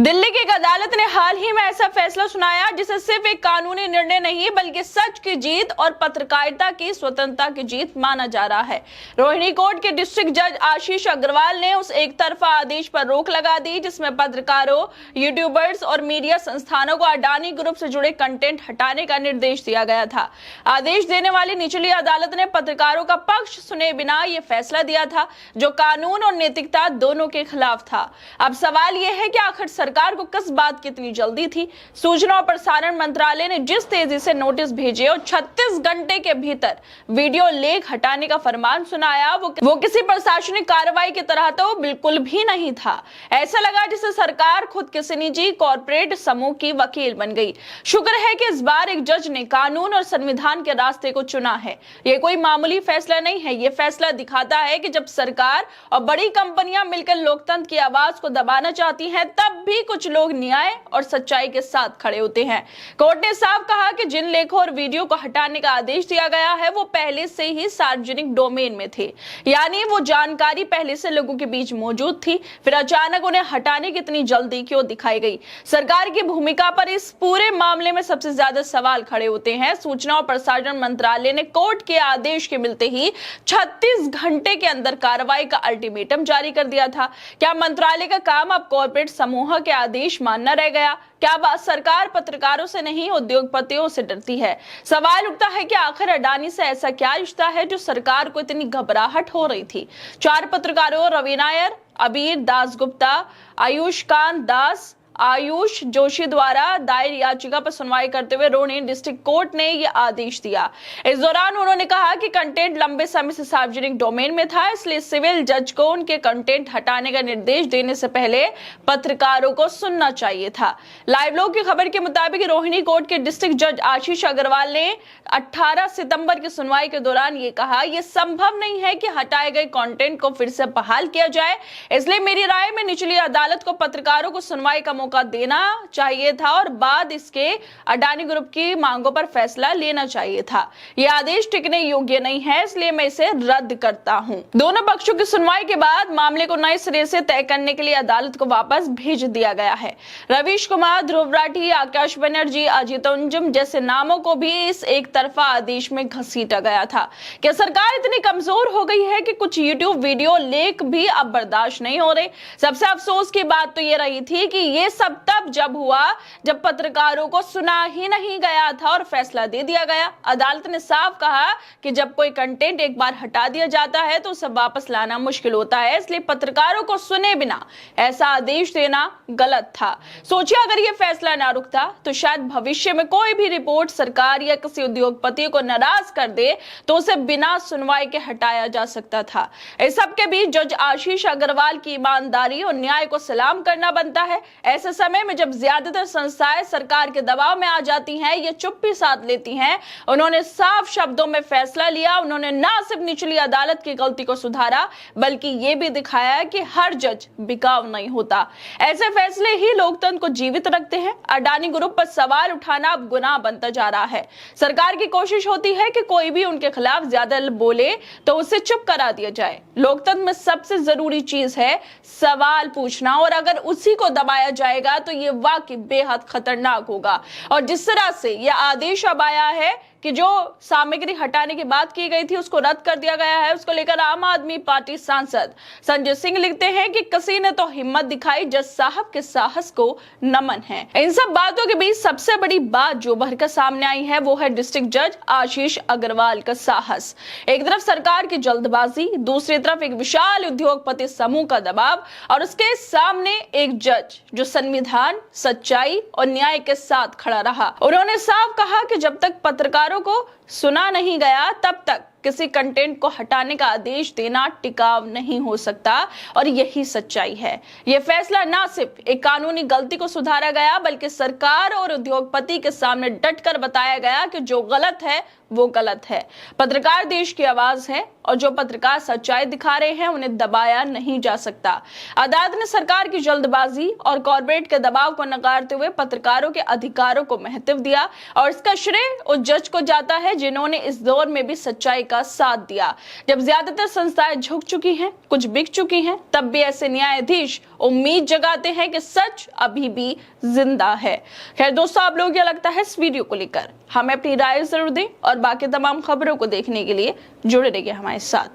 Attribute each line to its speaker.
Speaker 1: दिल्ली की एक अदालत ने हाल ही में ऐसा फैसला सुनाया जिसे सिर्फ एक कानूनी निर्णय नहीं बल्कि सच की जीत और पत्रकारिता की स्वतंत्रता की जीत माना जा रहा है। रोहिणी कोर्ट के डिस्ट्रिक्ट जज आशीष अग्रवाल ने उस एक तरफा आदेश पर रोक लगा दी जिसमें पत्रकारों, यूट्यूबर्स और मीडिया संस्थानों को अडानी ग्रुप से जुड़े कंटेंट हटाने का निर्देश दिया गया था। आदेश देने वाली निचली अदालत ने पत्रकारों का पक्ष सुने बिना यह फैसला दिया था जो कानून और नैतिकता दोनों के खिलाफ था। अब सवाल यह है कि आखिर सरकार को किस बात की इतनी जल्दी थी। सूचना और प्रसारण मंत्रालय ने जिस तेजी से नोटिस भेजे और 36 घंटे के भीतर वीडियो लेख हटाने का फरमान सुनाया वो किसी प्रशासनिक कार्रवाई की तरह तो बिल्कुल भी नहीं था। ऐसा लगा जैसे सरकार खुद किसी निजी कॉर्पोरेट समूह की वकील बन गई। शुक्र है कि इस बार एक जज ने कानून और संविधान के रास्ते को चुना है। ये कोई मामूली फैसला नहीं है। ये फैसला दिखाता है कि जब सरकार और बड़ी कंपनियां मिलकर लोकतंत्र की आवाज को दबाना चाहती हैं तब भी कुछ लोग न्याय और सच्चाई के साथ खड़े होते हैं। कोर्ट ने साफ कहा कि जिन लेखों और वीडियो को हटाने का आदेश दिया गया है वो पहले से ही सार्वजनिक डोमेन में थे, यानी वो जानकारी पहले से लोगों के बीच मौजूद थी। फिर अचानक उन्हें हटाने की इतनी जल्दी क्यों दिखाई गई? सरकार की भूमिका पर इस पूरे मामले में सबसे ज्यादा सवाल खड़े होते हैं। सूचना और प्रसारण मंत्रालय ने कोर्ट के आदेश के मिलते ही 36 घंटे के अंदर कार्रवाई का अल्टीमेटम जारी कर दिया था। क्या मंत्रालय का काम अब कॉर्पोरेट समूह के आदेश मानना रह गया? क्या बात सरकार पत्रकारों से नहीं उद्योगपतियों से डरती है? सवाल उठता है कि आखिर अडानी से ऐसा क्या रिश्ता है जो सरकार को इतनी घबराहट हो रही थी? 4 पत्रकारों रवि नायर, अबीर दासगुप्ता, आयुष्कांत दास, आयुष जोशी द्वारा दायर याचिका पर सुनवाई करते हुए रोहिणी डिस्ट्रिक्ट कोर्ट ने यह आदेश दिया। इस दौरान उन्होंने कहा कि कंटेंट लंबे समय से सार्वजनिक डोमेन में था, इसलिए सिविल जज को उनके कंटेंट हटाने का निर्देश देने से पहले पत्रकारों को सुनना चाहिए था। लाइव लोग की खबर के मुताबिक रोहिणी कोर्ट के डिस्ट्रिक्ट जज आशीष अग्रवाल ने 18 सितंबर की सुनवाई के दौरान ये कहा, यह संभव नहीं है कि हटाए गए कंटेंट को फिर से बहाल किया जाए, इसलिए मेरी राय में निचली अदालत को पत्रकारों को सुनवाई का मौका देना चाहिए था और बाद इसके अडानी ग्रुप की मांगों पर फैसला लेना चाहिए था। यह आदेश टिकने योग्य नहीं है, इसलिए मैं इसे रद्द करता हूं। दोनों पक्षों की सुनवाई के बाद मामले को नए सिरे से तय करने के लिए अदालत को वापस भेज दिया गया है। रवीश कुमार, ध्रुव राठी, आकाश बनर्जी, अजित अंजुम जैसे नामों को भी इस एक तरफा आदेश में घसीटा गया था। क्या सरकार इतनी कमजोर हो गई है कि कुछ यूट्यूब वीडियो लेख भी अब बर्दाश्त नहीं हो रहे? सबसे अफसोस की बात तो ये रही थी कि ये सब तब जब हुआ जब पत्रकारों को सुना ही नहीं गया था और फैसला दे दिया गया। अदालत ने साफ कहा कि जब कोई कंटेंट एक बार हटा दिया जाता है तो उसे वापस लाना मुश्किल होता है, इसलिए पत्रकारों को सुने बिना ऐसा आदेश देना गलत था। सोचिए अगर यह फैसला ना रुकता तो शायद भविष्य में कोई भी रिपोर्ट सरकार या किसी उद्योगपति को नाराज कर दे तो उसे बिना सुनवाई के हटाया जा सकता था। इस सबके बीच जज आशीष अग्रवाल की ईमानदारी और न्याय को सलाम करना बनता है। ऐसे समय में जब ज्यादातर संस्थाएं सरकार के दबाव में आ जाती हैं, ये चुप्पी साध लेती हैं। उन्होंने साफ शब्दों में फैसला लिया। उन्होंने ना सिर्फ निचली अदालत की गलती को सुधारा बल्कि ये भी दिखाया कि हर जज बिकाऊ नहीं होता। ऐसे फैसले ही लोकतंत्र को जीवित रखते हैं। अडानी ग्रुप पर सवाल उठाना अब गुनाह बनता जा रहा है। सरकार की कोशिश होती है कि कोई भी उनके खिलाफ ज्यादा बोले तो उसे चुप करा दिया जाए। लोकतंत्र में सबसे जरूरी चीज है सवाल पूछना, और अगर उसी को दबाया जाएगा तो ये वाकई बेहद खतरनाक होगा। और जिस तरह से यह आदेश अब आया है कि जो सामग्री हटाने की बात की गई थी उसको रद्द कर दिया गया है, उसको लेकर आम आदमी पार्टी सांसद संजय सिंह लिखते हैं कि किसी ने तो हिम्मत दिखाई, जज साहब के साहस को नमन है। इन सब बातों के बीच सबसे बड़ी बात जो भरकर सामने आई है वो है डिस्ट्रिक्ट जज आशीष अग्रवाल का साहस। एक तरफ सरकार की जल्दबाजी, दूसरी तरफ एक विशाल उद्योगपति समूह का दबाव और उसके सामने एक जज जो संविधान, सच्चाई और न्याय के साथ खड़ा रहा। उन्होंने साफ कहा कि जब तक पत्रकारों को सुना नहीं गया तब तक किसी कंटेंट को हटाने का आदेश देना टिकाऊ नहीं हो सकता, और यही सच्चाई है। यह फैसला न सिर्फ एक कानूनी गलती को सुधारा गया बल्कि सरकार और उद्योगपति के सामने डटकर बताया गया कि जो गलत है वो गलत है। पत्रकार देश की आवाज है और जो पत्रकार सच्चाई दिखा रहे हैं उन्हें दबाया नहीं जा सकता। अदालत ने सरकार की जल्दबाजी और कॉर्पोरेट के दबाव को नकारते हुए पत्रकारों के अधिकारों को महत्व दिया और इसका श्रेय उस जज को जाता है जिन्होंने इस दौर में भी सच्चाई का साथ दिया। जब ज्यादातर संस्थाएं झुक चुकी हैं, कुछ बिक चुकी हैं, तब भी ऐसे न्यायाधीश उम्मीद जगाते हैं कि सच अभी भी जिंदा है। खैर दोस्तों, आप लोगों को क्या लगता है इस वीडियो को लेकर? हमें अपनी राय जरूर दें और बाकी तमाम खबरों को देखने के लिए जुड़े रहिए हमारे साथ।